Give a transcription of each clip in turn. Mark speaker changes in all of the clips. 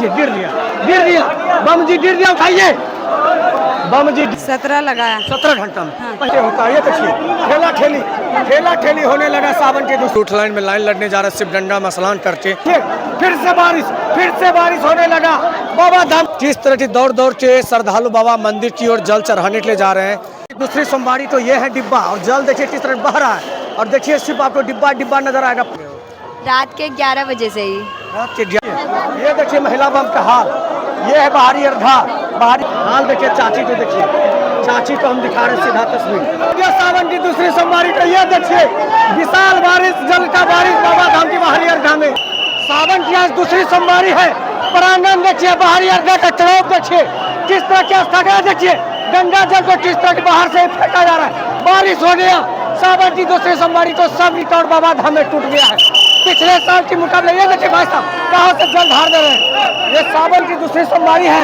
Speaker 1: देखिए गिर दिया बम जी गिर दिया, उठाइए बम जी।
Speaker 2: 17 लगाया।
Speaker 1: 17 घंटा में पहले होता है। ये देखिए ठेला ठेली होने लगा सावन के दूसरी लाइन में लाइन लड़ने जा रहा, सिर्फ डंडा मसलान करके। फिर से बारिश होने लगा। बाबा धाम किस तरह की दौड़ के श्रद्धालु बाबा मंदिर की ओर जल चढ़ाने के लिए जा रहे हैं। दूसरी सोमवारी तो ये है डिब्बा, और जल देखिए किस तरह बह रहा है, और देखिए सिर्फ आपको डिब्बा नजर आएगा।
Speaker 2: रात के 11 बजे से ही
Speaker 1: रात के ये देखिए महिला बम का हाल, ये है बाहरी अर्धा बाहरी हाल। देखिए चाची को देखिए, चाची को हम दिखा रहे सीधा तस्वीर। ये सावन की दूसरी सोमवारी का ये देखिए विशाल बारिश, जल का बारिश बाबा धाम की बाहरी अर्धा में। सावन की आज दूसरी सोमवारी है। प्रांगण देखिए, बाहरी अर्धा का चढ़ाव देखिए किस तरह की अवस्था, देखिए गंगा जल को किस तरह के बाहर से फेंका जा रहा है। बारिश हो गया। सावन की दूसरी सोमवारी को सब रिकॉर्ड बाबा धाम में टूट गया है। पिछले साल के मुकाबले ये देखिए भाई साहब कहाँ से जल ढार दे रहे हैं। ये सावन की दूसरी सोमवारी है।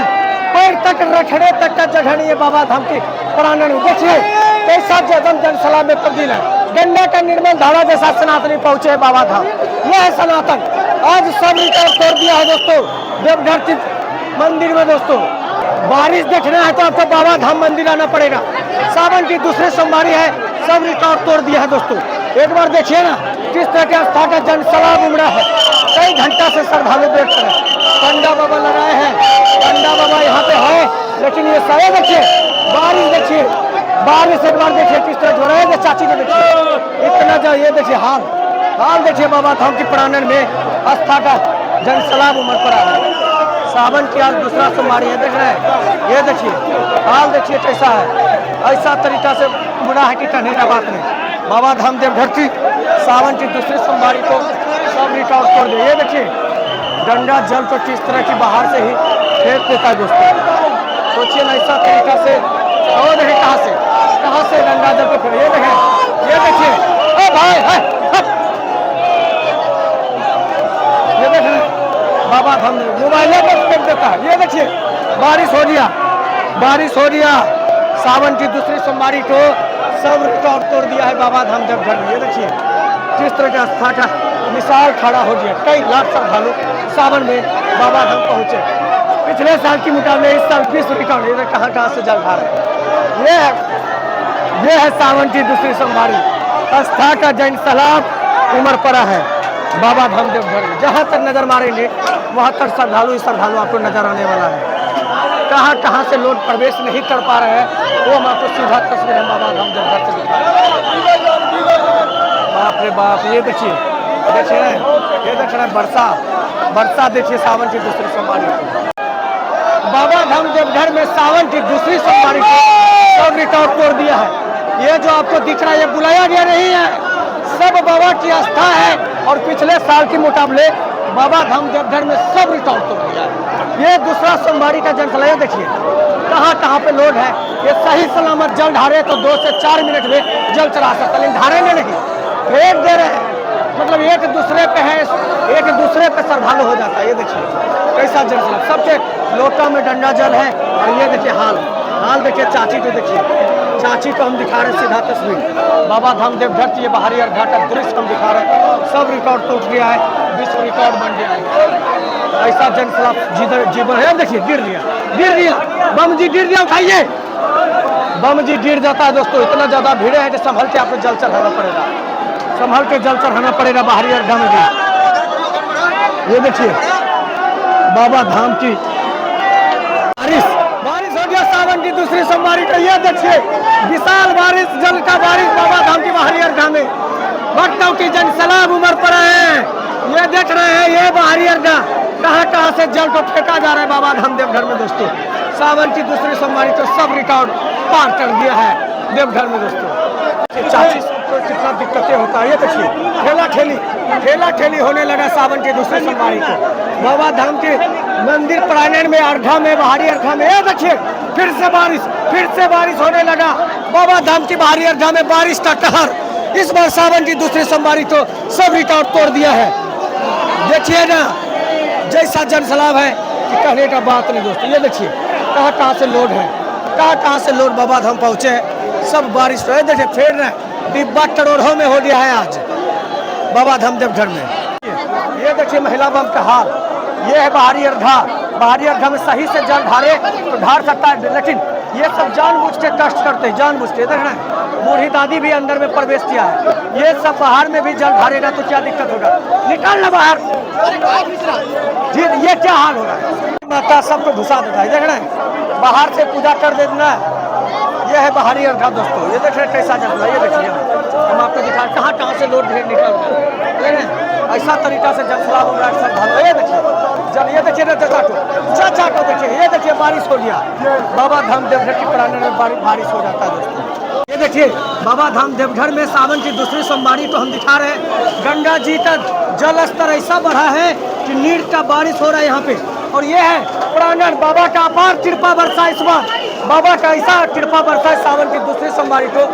Speaker 1: पैर तक रखने तक का जगह नहीं है बाबा धाम की प्रांगण में। देखिए कैसा जनसलाब में तब्दील है। गंगा का निर्मल धारा जैसा सनातनी पहुंचे है बाबा धाम। यह है सनातन। आज सब रिकॉर्ड तोड़ दिया है दोस्तों देवघर मंदिर में। दोस्तों बारिश देखना है तो आपको बाबा धाम मंदिर आना पड़ेगा। सावन की दूसरी सोमवारी है, सब रिकॉर्ड तोड़ दिया है दोस्तों। एक बार देखिए ना किस तरह के आस्था का जनसलाब उमड़ा है। कई घंटा से श्रद्धालु देख रहे हैं। पंडा बाबा लगाए हैं, पंडा बाबा यहाँ पे है, लेकिन ये सारे देखिए बारिश देखिए, बारिश एक बार देखिए किस तरह हो रहा है। चाची को देखिए इतना जो ये देखिए हाल देखिए बाबा धाम की प्रांगण में आस्था का जनसलाब उमड़ पड़ा है। सावन की आज दूसरा सोमवारी है, देख रहे हैं। ये देखिए हाल देखिए कैसा है। ऐसा तरीका से उमड़ा है कि कहने का बात नहीं। बाबा धाम देवघर की सावन की दूसरी सोमवारी को सब रिकॉर्ड तोड़ दिया। ये देखिए गंगा जल को किस तरह की बाहर से ही फेंक देता है दोस्तों। सोचिए ना ऐसा तरीका से, और देखिए कहाँ से गंगा जल को फेंक। ये देखिए भाई ये देख रहे बाबा धाम मोबाइल पर फेंक देता है। ये देखिए बारिश हो गया। सावन की दूसरी सोमवारी को सब रिकॉर्ड तोड़ दिया है बाबा धाम देवघर में। ये देखिए किस तरह का आस्था का मिसाल खड़ा हो गया। कई लाख श्रद्धालु सावन में बाबा धाम पहुंचे। पिछले साल के मुकाबले इस साल विश्व रिकॉर्ड। ये कहाँ से जल ढार है। ये है सावन की दूसरी सोमवारी। आस्था का जनसलाब उमड़ पड़ा है बाबा धाम देवघर में। जहाँ तक नजर मारेंगे वहाँ तक श्रद्धालु आपको नजर आने वाला है। कहाँ से लोग प्रवेश नहीं कर पा रहे हैं वो हम आपको सीधा तस्वीर है बाबा धाम देवघर से दिखा रहे हैं। बाप रे बाप, ये देखिए ये देख रहे हैं बरसा देखिए सावन की दूसरी सोमवारी को। बाबा धाम देवघर में सावन की दूसरी सोमवारी को सब रिकॉर्ड तोड़ दिया है। ये जो आपको दिख रहा है ये बुलाया गया नहीं है, सब बाबा की आस्था है। और पिछले साल के मुकाबले बाबा धाम देवघर में सब रिकॉर्ड तोड़ दिया है। ये दूसरा सोमवारी का जनसलाब देखिए कहाँ पे लोग है। ये सही सलामत जल ढारे तो 2 से 4 मिनट में जल चढ़ा सकता, लेकिन ढारेंगे नहीं, फेंक दे रहे हैं। मतलब एक दूसरे पे है, एक दूसरे पे श्रद्धालु हो जाता है। ये देखिए कैसा जनसलाब, सबके लोटा में डंडा जल है। और ये देखिए हाल देखिए चाची को देखिए, चाची को हम दिखा रहे सीधा तस्वीर। बाबा धाम देवघर की ये बाहरी अर्धा का दृश्य हम दिखा रहे हैं। सब रिकॉर्ड टूट गया है, विश्व रिकॉर्ड बन गया है। ऐसा जनसलाब जीवन है। देखिए गिर दिया बम जी गिर दिया, उठाइए बम जी गिर जाता है दोस्तों। इतना ज्यादा भीड़ है कि संभल के आपको जल चढ़ाना पड़ेगा, संभल के जल चढ़ाना पड़ेगा बाहरी अर्धा में भी। ये देखिए बाबा धाम की बारिश हो गया। सावन की दूसरी सोमवारी को ये देखिए विशाल बारिश, जल का बारिश बाबा धाम की बाहरी अर्धा में। भक्तों की जनसलाब उमड़ पड़ा है। ये देख रहे हैं ये बाहरी अर्धा कहाँ से जल को फेंका जा रहा है बाबा धाम देवघर में दोस्तों। सावन की दूसरी सोमवारी को सब रिकॉर्ड पार कर दिया है देवघर में दोस्तों। चाची को कितना दिक्कतें होता है। ये देखिए ठेला ठेली होने लगा सावन की दूसरी सोमवारी को बाबा धाम के मंदिर प्रांगण में, अर्घा में, बाहरी अर्घा में। ये देखिए फिर से बारिश होने लगा बाबा धाम की बाहरी अर्घा में। बारिश का कहर इस बार सावन की दूसरी सोमवारी को सब रिकॉर्ड तोड़ दिया है। देखिए ना जैसा जनसलाब है कि कहने का बात नहीं दोस्तों। ये देखिए कहाँ से लोग हैं, कहाँ से लोग बाबा धाम पहुँचे हैं। सब बारिश रहे देखिए फेर रहे, डिब्बा करोड़ों में हो गया है आज बाबा धाम देवघर में। ये देखिए महिला बम का हाल, ये है बाहरी अर्घा में सही से जल ढारे तो ढार सकता है, लेकिन ये सब जानबूझ के कष्ट करते हैं, जानबूझ के। देख रहे हैं बूढ़ी दादी भी अंदर में प्रवेश किया है, ये सब बाहर में भी जल ढारेगा तो क्या दिक्कत होगा, निकलना बाहर जी। ये क्या हाल हो रहा है, माता सबको घुसा देता है। देख रहे हैं बाहर से पूजा कर देना है। ये है बाहरी अर्घा दोस्तों, ये देख रहे हैं कैसा जल रहा है, ये देखिए हम आपको दिखा कहाँ से लोग ढेर निकल रहे हैं। ऐसा तरीका से जल सलाब हो रहा है श्रद्धालु। ये देखिए जल, ये देखिए चाटो देखिए, ये देखिए बारिश हो गया। बाबा धाम देवघर की प्रांगण में बारिश हो जाता है दोस्तों। ये देखिए बाबा धाम देवघर में सावन की दूसरी सोमवारी को हम दिखा रहे हैं। गंगा जी का जल स्तर ऐसा बढ़ा है कि नीर का बारिश हो रहा है यहाँ पे। और ये है प्रांगण, बाबा का अपार कृपा बरसा इस बार, बाबा का ऐसा कृपा बरसा है सावन की दूसरी सोमवारी को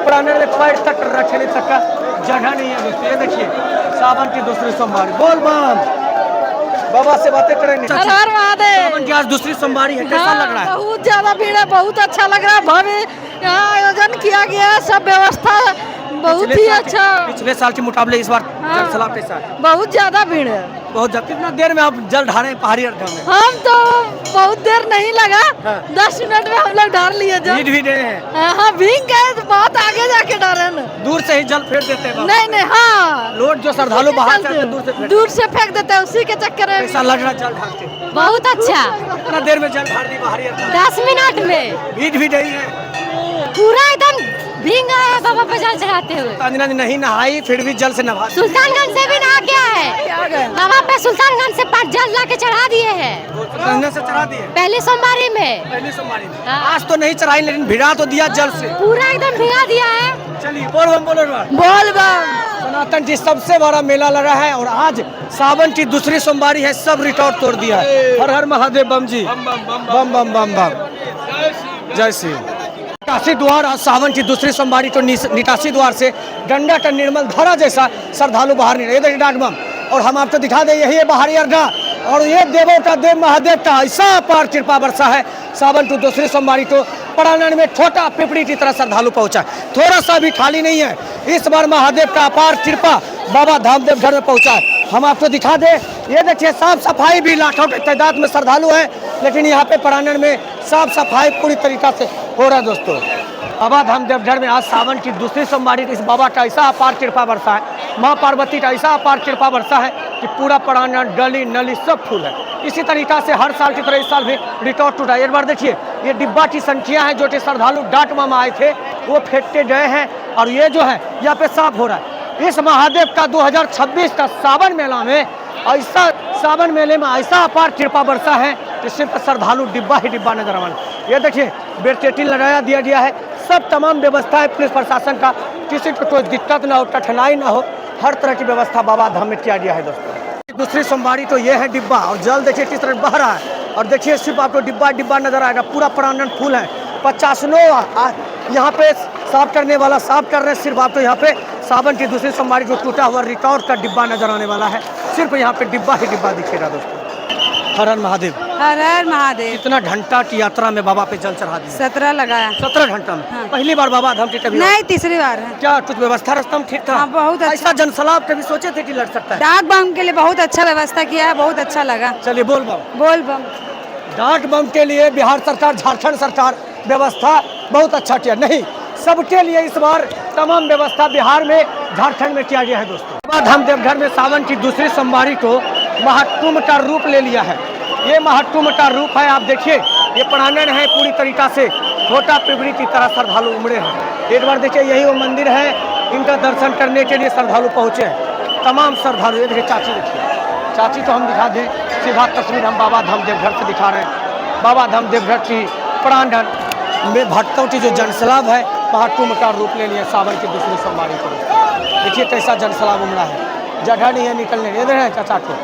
Speaker 1: प्रांगण में पैर तक रखने तक का जगह नहीं है दोस्तों। ये देखिए सावन की दूसरी सोमवारी, बोल बम, बाबा से बातें करेंगे।
Speaker 3: हर हर महादेव।
Speaker 1: सावन की आज दूसरी सोमवारी है, कैसा लग रहा है?
Speaker 3: बहुत ज्यादा भीड़ है, बहुत अच्छा लग रहा है। भव्य यहाँ आयोजन किया गया है, सब व्यवस्था बहुत ही अच्छा।
Speaker 1: पिछले साल के मुकाबले इस बार
Speaker 3: हाँ।
Speaker 1: जल सलाब कैसा है?
Speaker 3: बहुत ज्यादा भीड़ है।
Speaker 1: बहुत ज्यादा। कितना देर में आप जल ढारे हैं पहाड़ी अर्घा में?
Speaker 3: हम तो बहुत देर नहीं लगा,
Speaker 1: हाँ।
Speaker 3: 10 मिनट में हम लोग ढार लिए जल।
Speaker 1: भीड़ भी रहे हैं,
Speaker 3: हाँ भीग गए तो बहुत आगे जाके डाले न।
Speaker 1: दूर से ही जल फेंक देते हैं।
Speaker 3: नहीं हाँ,
Speaker 1: लोग जो श्रद्धालु बाहर से आते हैं,
Speaker 3: दूर से फेंक देते हैं, उसी के चक्कर में।
Speaker 1: कैसा लग रहा है जल ढारते?
Speaker 3: बहुत अच्छा।
Speaker 1: कितना देर में जल ढार दी पहाड़ी अर्घा?
Speaker 3: 10 मिनट में
Speaker 1: भीड़ भी रही है,
Speaker 3: पूरा एकदम भीग गया है बाबा पे जल चढ़ाते हुए।
Speaker 1: अंजना नहीं नहाई फिर भी जल से नहा।
Speaker 3: सुल्तानगंज से भी नहा गया है बाबा पे, सुल्तानगंज से 5 जल ला के चढ़ा दिए हैं।
Speaker 1: अंजना से चढ़ा दिए
Speaker 3: पहली सोमवारी में,
Speaker 1: पहली सोमवारी में।
Speaker 3: हाँ।
Speaker 1: आज तो नहीं चढ़ाई लेकिन भिड़ा तो दिया जल से।
Speaker 3: पूरा एकदम भिगा दिया है।
Speaker 1: चलिए बोल बम बोलो बम।
Speaker 3: बोल बम।
Speaker 1: सनातन जी सबसे बड़ा मेला लगा है और आज सावन की दूसरी सोमवारी है, सब रिकॉर्ड तोड़ दिया है। हर हर महादेव बम जी, बम बम बम बम, जय श्री। निकासी द्वार आज सावन की दूसरी सोमवारी को निकासी द्वार से गंगा का निर्मल धारा जैसा श्रद्धालु बाहर नहीं रहे डाक बम। और हम आपको दिखा दें यही है बाहरी अर्घा, और ये देवों का देव महादेव का ऐसा अपार कृपा बरसा है सावन की दूसरी सोमवारी को प्रांगण में छोटा पिपड़ी की तरह श्रद्धालु पहुंचा, थोड़ा सा भी खाली नहीं है। इस बार महादेव का अपार कृपा बाबा धाम देवघर में पहुंचा है। हम आपको दिखा दें, ये देखिए साफ सफाई भी लाखों की तादाद में श्रद्धालु है, लेकिन यहाँ पे प्रांगण में साफ सफाई पूरी तरीका से हो रहा है दोस्तों। बाबा धाम देवघर में आज सावन की दूसरी सोमवारी इस बाबा का ऐसा अपार कृपा बरसा है, माँ पार्वती का ऐसा अपार कृपा बरसा है कि पूरा प्रांगण गली नली सब फूल है। इसी तरीका से हर साल की तरह इस साल भी रिकॉर्ड टूटा। एक बार देखिए ये डिब्बा की संख्या है जो कि श्रद्धालु डाट मामा आए थे वो फेंकते गए हैं, और ये जो है यहाँ पे साफ हो रहा है। इस महादेव का 2026 का सावन मेला में ऐसा, सावन मेले में ऐसा अपार कृपा बरसा है कि सिर्फ श्रद्धालु डिब्बा ही डिब्बा नजर आने। ये देखिए बेडशीट लगाया दिया गया है, सब तमाम व्यवस्था है पुलिस प्रशासन का, किसी को कोई दिक्कत ना हो, कठिनाई ना हो, हर तरह की व्यवस्था बाबा धाम में किया गया है दोस्तों। दूसरी सोमवारी तो ये है डिब्बा, और जल देखिए किस तरह बह रहा है, और देखिए सिर्फ आपको डिब्बा डिब्बा नजर आएगा, पूरा प्रांगण फूल है। 50 यहाँ पे साफ करने वाला साफ कर रहे हैं, सिर्फ आपको यहाँ पे सावन की दूसरी सोमवारी को टूटा हुआ रिकॉर्ड का डिब्बा नजर आने वाला है, सिर्फ यहाँ पे डिब्बा ही डिब्बा दिखेगा दोस्तों। हर हर महादेव।
Speaker 3: हर हर महादेव।
Speaker 1: कितना घंटा की यात्रा में बाबा पे जल चढ़ा दिया?
Speaker 3: 17 लगाया।
Speaker 1: 17 घंटा में?
Speaker 3: हाँ।
Speaker 1: पहली बार बाबा धाम की कभी?
Speaker 3: नहीं, तीसरी बार है।
Speaker 1: क्या कुछ व्यवस्था रास्ता में ठीक था?
Speaker 3: हाँ, बहुत अच्छा।
Speaker 1: ऐसा जनसलाब कभी सोचे थे कि लड़ सकता है?
Speaker 3: डाक बम के लिए बहुत अच्छा व्यवस्था किया है, बहुत अच्छा लगा।
Speaker 1: चलिए बोल बम।
Speaker 3: बोल बम।
Speaker 1: डाक बम के लिए बिहार सरकार, झारखंड सरकार व्यवस्था बहुत अच्छा किया, नहीं सबके लिए इस बार तमाम व्यवस्था बिहार में झारखंड में किया गया है दोस्तों। बाबा धाम देवघर में सावन की दूसरी सोमवारी को महाकुंभ का रूप ले लिया है। ये महाकुंभ का रूप है, आप देखिए ये प्रांगण है पूरी तरीका से छोटा पिपड़ी की तरह श्रद्धालु उमड़े हैं। एक बार देखिए यही वो मंदिर है, इनका दर्शन करने के लिए श्रद्धालु पहुँचे हैं, तमाम श्रद्धालु। ये देखिए चाची, देखिए चाची तो हम दिखा दें, सीधा तस्वीर हम बाबा धाम देवघर से दिखा रहे हैं। बाबा धाम देवघर की प्रांगण में भक्तों की जो जनसलाब है महाकुंभ का रूप ले लिया सावन की दूसरी सोमवारी को। देखिए कैसा जनसलाब उमड़ा है, जगह नहीं है निकलने, दे रहे हैं चाचा को,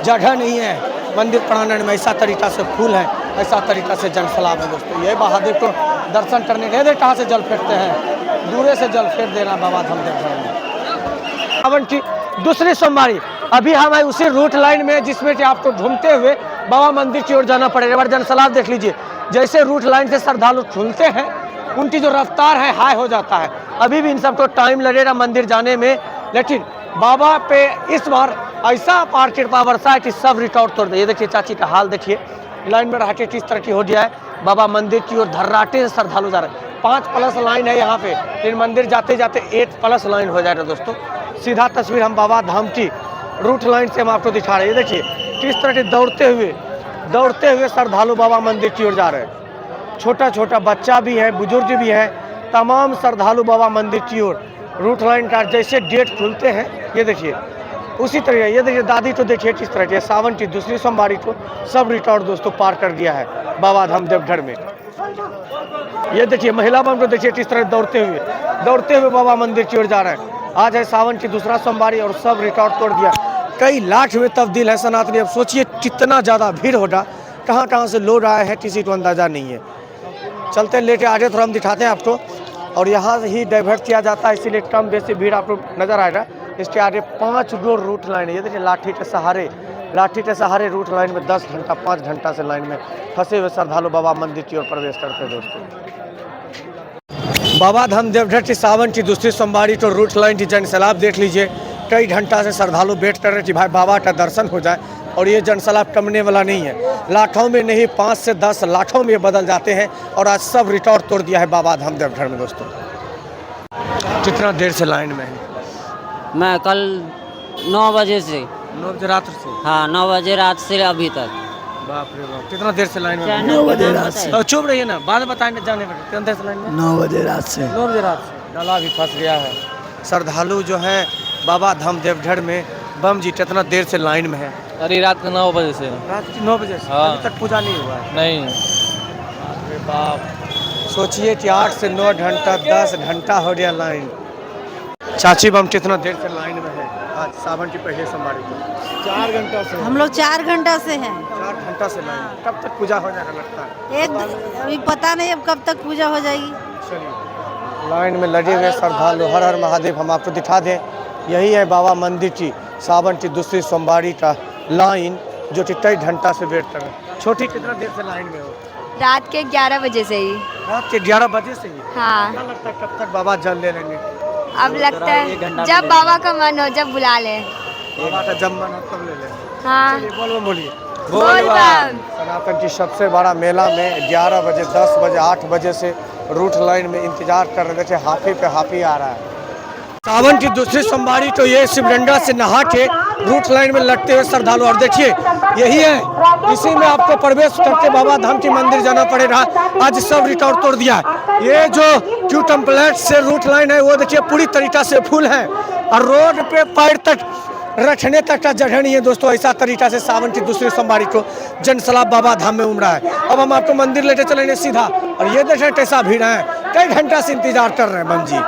Speaker 1: जगह नहीं है मंदिर प्रांगण में, ऐसा तरीका से फूल है, ऐसा तरीका से जनसलाब है दोस्तों। ये महादेव को दर्शन करने गए, कहाँ से जल फेंकते हैं, दूरे से जल फेंक देना बाबा धाम देवघर में। सावन की दूसरी सोमवारी, अभी हम आए उसी रूट लाइन में जिसमें कि आपको घूमते हुए बाबा मंदिर की ओर जाना पड़ेगा। बार जनसलाब देख लीजिए, जैसे रूट लाइन से श्रद्धालु खुलते हैं उनकी जो रफ्तार है हाई हो जाता है। अभी भी इन सबको टाइम लगेगा मंदिर जाने में, लेकिन बाबा पे इस बार ऐसा पार कृपा बरसा है कि सब रिकॉर्ड तोड़ दे। ये देखिए चाची का हाल देखिए, लाइन में रहते किस तरह की हो गया है। बाबा मंदिर की ओर धर्राटे से श्रद्धालु जा रहे हैं। 5+ लाइन है यहाँ पे, फिर मंदिर जाते जाते 8+ लाइन हो जाएगा दोस्तों। सीधा तस्वीर हम बाबा धाम की रूट लाइन से हम आपको दिखा रहे हैं। ये देखिए किस तरह के दौड़ते हुए श्रद्धालु बाबा मंदिर की ओर जा रहे हैं। छोटा छोटा बच्चा भी है, बुजुर्ग भी है, तमाम श्रद्धालु बाबा मंदिर की ओर रूट लाइन का जैसे गेट खुलते हैं ये देखिए उसी तरह। ये देखिए दादी तो देखिए किस तरह के सावन की दूसरी सोमवारी को सब रिकॉर्ड दोस्तों पार कर दिया है बाबा धाम देवघर में। ये देखिए महिला बम को देखिए किस तरह दौड़ते हुए बाबा मंदिर की ओर जा रहे हैं। आज है सावन की दूसरा सोमवारी और सब रिकॉर्ड तोड़ दिया। कई लाख में तब्दील है सनातनी। अब सोचिए कितना ज़्यादा भीड़ होगा, कहाँ से लोग आए हैं किसी को अंदाज़ा नहीं है। चलते लेके आगे थोड़ा हम दिखाते हैं आपको, और यहाँ से ही डाइवर्ट किया जाता है, इसीलिए कम बेसी भीड़ आपको नजर आएगा। इसके आगे 5 रूट लाइन है। ये देखिए लाठी के सहारे रूट लाइन में 10 घंटा 5 घंटा से लाइन में फंसे हुए श्रद्धालु बाबा मंदिर की ओर प्रवेश करते हैं दोस्तों। बाबा धाम देवघर की सावन की दूसरी सोमवारी तो रूट लाइन की जनसैलाब देख लीजिए। कई घंटा से श्रद्धालु वेट कर रहे कि भाई बाबा का दर्शन हो जाए, और ये जनसैलाब कमने वाला नहीं है। लाखों में नहीं 5 से 10 लाखों में बदल जाते हैं, और आज सब रिकॉर्ड तोड़ दिया है बाबा धाम देवघर में दोस्तों। कितना देर से लाइन में है?
Speaker 4: मैं कल 9 बजे से
Speaker 1: 9 बजे रात से।
Speaker 4: हाँ 9 बजे रात से अभी तक।
Speaker 1: बाप रे बाप, कितना देर से लाइन में?
Speaker 4: 9 बजे रात से।
Speaker 1: चुप रहिए ना, बाद में बताएंगे जाने पर। कितना देर से लाइन में?
Speaker 5: 9 बजे रात से।
Speaker 1: 9 बजे रात से। डाला भी फंस गया है। श्रद्धालु जो है बाबा धाम देवघर में बम जी कितना देर से लाइन में है?
Speaker 6: अरे रात के 9 बजे से।
Speaker 1: रात की 9 बजे से?
Speaker 6: हाँ।
Speaker 1: अभी तक पूजा नहीं हुआ है?
Speaker 6: नहीं।
Speaker 1: अरे बाप, सोचिए कि 8 से 9 घंटा 10 घंटा हो गया लाइन। चाची बम कितना देर से लाइन में है आज सावन की पहले सोमवारी को? 4 घंटा से।
Speaker 3: हम लोग 4 घंटा से हैं।
Speaker 1: 4 घंटा से लाइन। कब तक पूजा हो जाएगा लगता है?
Speaker 3: अभी पता नहीं अब कब तक पूजा हो जाएगी।
Speaker 1: चलिए लाइन में लगे हुए श्रद्धालु, हर हर महादेव। हम आपको दिखा दें, यही है बाबा मंदिर की सावन की दूसरी सोमवारी का लाइन, जो कि कई घंटा से वेट कर रहे हैं। छोटी कितना देर से लाइन में हो?
Speaker 2: रात के 11 बजे से ही।
Speaker 1: रात के 11 बजे से ही?
Speaker 2: हाँ।
Speaker 1: क्या लगता है कब तक बाबा जल ले लेंगे?
Speaker 2: अब लगता है जब बाबा का मन हो, जब बुला ले।
Speaker 1: बाबा का जब मन हो तब ले लें।
Speaker 2: हाँ।
Speaker 1: चलिए बोलिए।
Speaker 2: बोल बम।
Speaker 1: सनातन की सबसे बड़ा मेला में 11 बजे 10 बजे 8 बजे से रूट लाइन में इंतजार कर रहे थे। हाथी पे हाथी आ रहा है। सावन की दूसरी सोमवारी तो ये शिवगंगा से नहा के रूट लाइन में लगते हुए श्रद्धालु, और देखिए यही है, इसी में आपको प्रवेश करके बाबा धाम की मंदिर जाना पड़ेगा। आज सब रिकॉर्ड तोड़ दिया है। ये जो क्यू टेम्पलेट से रूट लाइन है वो देखिए पूरी तरीका से फुल है, और रोड पे पैर तक रखने तक का जगह नहीं है दोस्तों। ऐसा तरीका से सावन की दूसरी सोमवारी को जनसैलाब बाबा धाम में उमड़ा है। अब हम आपको मंदिर लेके चलेंगे सीधा, और ये देखें कैसा भीड़ है। कई घंटा से इंतजार कर रहे हैं बम जी।